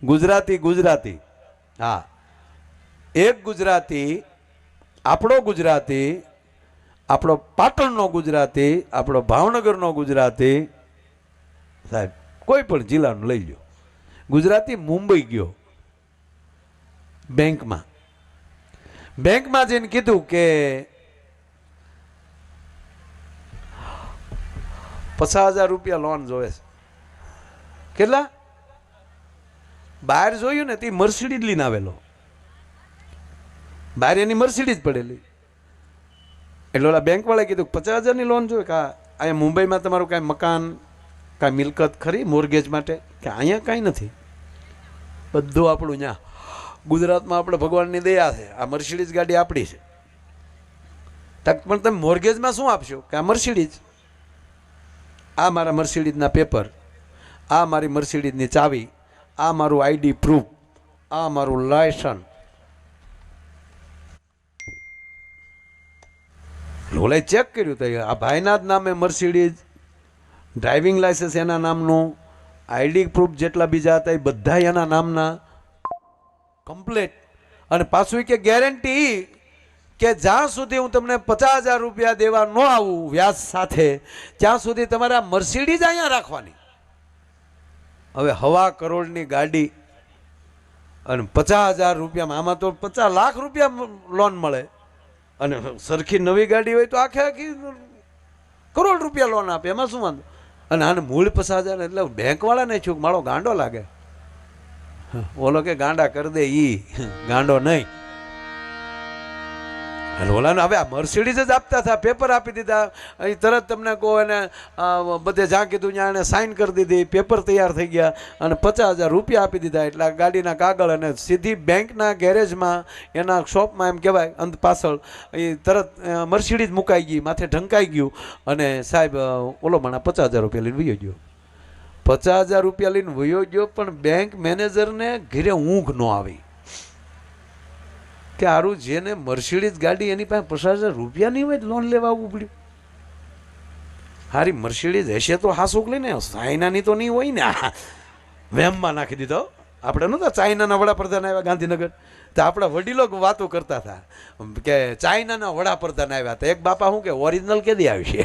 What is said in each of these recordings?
ગુજરાતી ગુજરાતી, હા, એક ગુજરાતી, આપણો ગુજરાતી, આપણો પાટણનો ગુજરાતી, આપણો ભાવનગરનો ગુજરાતી, સાહેબ કોઈ પણ જિલ્લાનું લઈ લો, ગુજરાતી મુંબઈ ગયો બેંકમાં, બેંકમાં જઈને કીધું કે 50,000 રૂપિયા લોન જોવે છે. કેટલા? બહાર જોયું ને તે મર્સિડીઝ લઈને આવેલો, બહાર એની મર્સિડીઝ પડેલી. એટલે ઓલા બેંક વાળાએ કીધું 50,000ની લોન જોઈએ કે અહીંયા મુંબઈમાં તમારું કાંઈ મકાન કાંઈ મિલકત ખરી મોર્ગેજ માટે? કે અહીંયા કાંઈ નથી, બધું આપણું ત્યાં ગુજરાતમાં આપણે ભગવાનની દયા છે, આ મર્સિડીઝ ગાડી આપણી છે. તક પણ તમે મોર્ગેજમાં શું આપશો? કે આ મર્સિડીઝ, આ મારા મર્સિડીઝના પેપર, આ મારી મર્સિડીઝની ચાવી, આ મારું આઈડી પ્રૂફ, આ મારું લાયસન્સ. ઓલાએ ચેક કર્યું તો આ ભાઈના જ નામે મર્સિડીઝ, ડ્રાઇવિંગ લાયસન્સ એના નામનું, આઈડી પ્રૂફ જેટલા બીજા હતા એ બધા એના નામના કમ્પ્લીટ. અને પાછું કે ગેરંટી કે જ્યાં સુધી હું તમને 50,000 રૂપિયા દેવા ન આવું વ્યાજ સાથે ત્યાં સુધી તમારે આ મર્સિડીઝ અહીંયા રાખવાની. હવે 1.25 કરોડની ગાડી અને 50,000 રૂપિયામાં, આમાં તો 50 લાખ રૂપિયા લોન મળે, અને સરખી નવી ગાડી હોય તો આખી કરોડ રૂપિયા લોન આપે, એમાં શું વાંધો? અને આને મૂળ 50,000 એટલે બેંકવાળાને છું મારો ગાંડો લાગે. ઓલો કે ગાંડા કરી દે, ઈ ગાંડો નહીં. ઓલાને હવે આ મર્સિડીઝ જ આપતા હતા, પેપર આપી દીધા, અહીં તરત તમને કહો એને બધે જ્યાં કીધું ત્યાં એને સાઇન કરી દીધી, પેપર તૈયાર થઈ ગયા અને 50,000 રૂપિયા આપી દીધા. એટલે આ ગાડીના કાગળ અને સીધી બેંકના ગેરેજમાં એના શોપમાં એમ કહેવાય અંત પાછળ એ તરત મર્સિડીઝ મુકાઈ ગઈ, માથે ઢંકાઈ ગયું અને સાહેબ ઓલો માણા 50,000 રૂપિયા લઈને વયો ગયો. 50,000 રૂપિયા લઈને વયો ગયો, પણ બેંક મેનેજરને ઘરે ઊંઘ ન આવી કે હારું જેને મર્સિડીઝ ગાડી એની પાસે 50,000 રૂપિયા નહીં હોય લોન લેવા આવવું પડ્યું. હારી મર્સિડીઝ હશે તો હાસુક લઈને ચાઇનાની તો નહીં હોય ને, વેમમાં નાખી દીધો. આપણે નહોતા ચાઇનાના વડાપ્રધાન આવ્યા ગાંધીનગર, તો આપણા વડીલો વાતો કરતા હતા કે ચાઇનાના વડાપ્રધાન આવ્યા હતા. એક બાપા શું કે ઓરિજિનલ કેદી આવશે?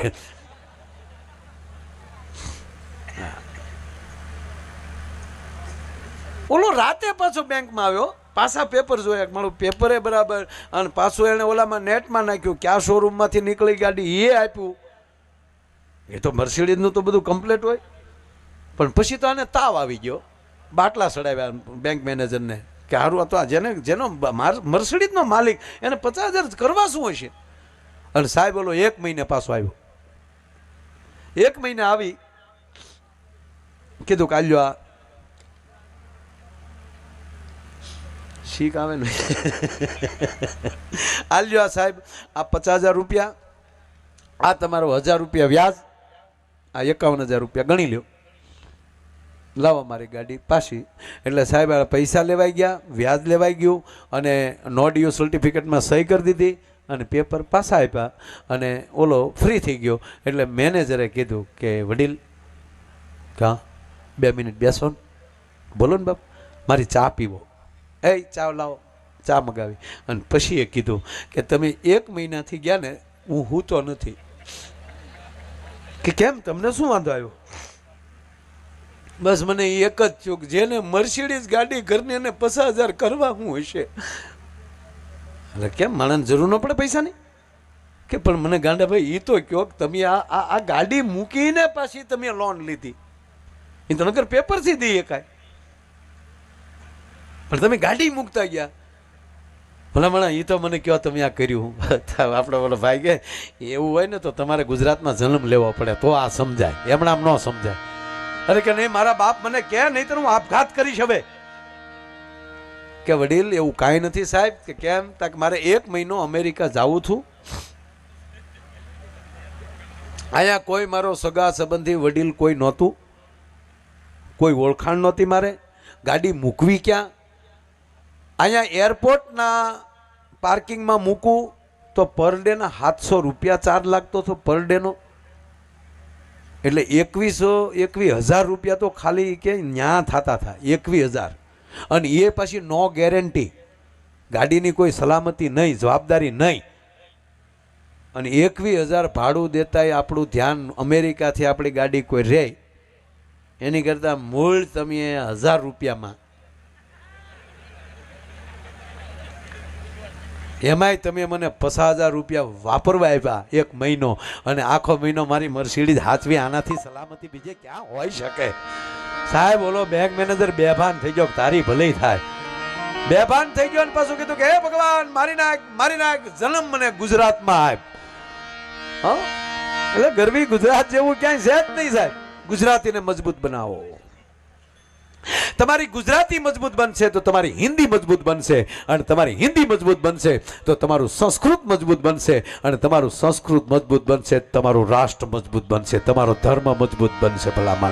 ઓલો રાતે પાછો બેંકમાં આવ્યો, પાછા પેપર જોયા, મારું પેપરે બરાબર, અને પાછું એને ઓલામાં નેટમાં નાખ્યું ક્યાં શોરૂમમાંથી નીકળી ગાડી એ આપ્યું. એ તો મર્સિડીઝનું તો બધું કમ્પ્લીટ હોય. પણ પછી તો આને તાવ આવી ગયો, બાટલા ચડાવ્યા બેંક મેનેજરને કે હારું તો આ જેનો મર્સિડીઝનો માલિક એને 50,000 કરવા શું હશે? અને સાહેબ ઓલો 1 મહિને પાછો આવ્યો. 1 મહિને આવી કીધું કાલ્યો આ શીખ આવે ને આલ્યો આ સાહેબ આ 50,000 રૂપિયા, આ તમારો 1,000 રૂપિયા વ્યાજ, આ 51,000 રૂપિયા ગણી લ્યો, લાવો મારી ગાડી પાછી. એટલે સાહેબ આ પૈસા લેવાઈ ગયા, વ્યાજ લેવાઈ ગયું અને નો ડ્યુ સર્ટિફિકેટમાં સહી કરી દીધી અને પેપર પાછા આપ્યા અને ઓલો ફ્રી થઈ ગયો. એટલે મેનેજરે કીધું કે વડીલ કાં 2 મિનિટ બેસો ને, બોલો ને બાપ, મારી ચા પીવો. એ ચા લાવો, ચા મગાવી. અને પછી એ કીધું કે તમે 1 મહિનાથી ગયા ને હું હૂતો નથી. કે કેમ, તમને શું વાંધો આવ્યો? બસ મને એક જ થયું કે જેને મર્સિડીઝ ગાડી ઘરની એને 50,000 કરવા શું હશે? એટલે કેમ, માણસને જરૂર ન પડે પૈસાની? કે પણ મને ગાંડા ભાઈ એ તો કહો કે તમે આ ગાડી મૂકીને પાછી તમે લોન લીધી, એ તો નગર પેપરથી દઈએ કાંઈ, પણ તમે ગાડી મૂકતા ગયા. ભલામણા એ તો મને કહો તમે આ કર્યું. આપણો બોલો ભાઈ કે એવું હોય ને તો તમારે ગુજરાતમાં જન્મ લેવો પડે તો આ સમજાય, એમણામ ન સમજાય. અરે કે નહીં મારા બાપ મને કહે નહીં તો હું આપઘાત કરીશ. હવે કે વડીલ એવું કાંઈ નથી સાહેબ. કે કેમ? તક મારે 1 મહિનો અમેરિકા જાવું છું, અહીંયા કોઈ મારો સગા સંબંધી વડીલ કોઈ નહોતું, કોઈ ઓળખાણ નહોતી, મારે ગાડી મૂકવી ક્યાં? અહીંયા એરપોર્ટના પાર્કિંગમાં મૂકું તો પર ડેના 700 રૂપિયા ચાર્જ લાગતો હતો પર ડેનો. એટલે 21,000 રૂપિયા તો ખાલી કે ન્યા થતા હતા 21,000. અને એ પછી નો ગેરંટી, ગાડીની કોઈ સલામતી નહીં, જવાબદારી નહીં. અને 21,000 ભાડું દેતાય આપણું ધ્યાન અમેરિકાથી આપણી ગાડી કોઈ રહે એની કરતાં મૂળ તમે 1,000 રૂપિયામાં એમાંય તમે મને 50,000 રૂપિયા વાપરવા આપ્યા 1 મહિનો, અને આખો મહિનો મારી મર્સિડીઝ હાથવી, આનાથી સલામતી બીજે ક્યાં હોઈ શકે? સાહેબ ઓલો બેંક મેનેજર બેભાન થઈ ગયો, તારી ભલે થાય. બેભાન થઈ ગયો અને પાછું કીધું કે હે ભગવાન મારી નાખ જન્મ મને ગુજરાતમાં આપ. એટલે ગરવી ગુજરાત જેવું ક્યાંય છે જ નહીં સાહેબ. ગુજરાતીને મજબૂત બનાવો. તમારી ગુજરાતી મજબૂત બનશે તો તમારી હિન્દી મજબૂત બનશે, અને તમારી હિન્દી મજબૂત બનશે તો તમારું સંસ્કૃત મજબૂત બનશે, અને તમારું સંસ્કૃત મજબૂત બનશે તમારું રાષ્ટ્ર મજબૂત બનશે, તમારો ધર્મ મજબૂત બનશે. ભલામણ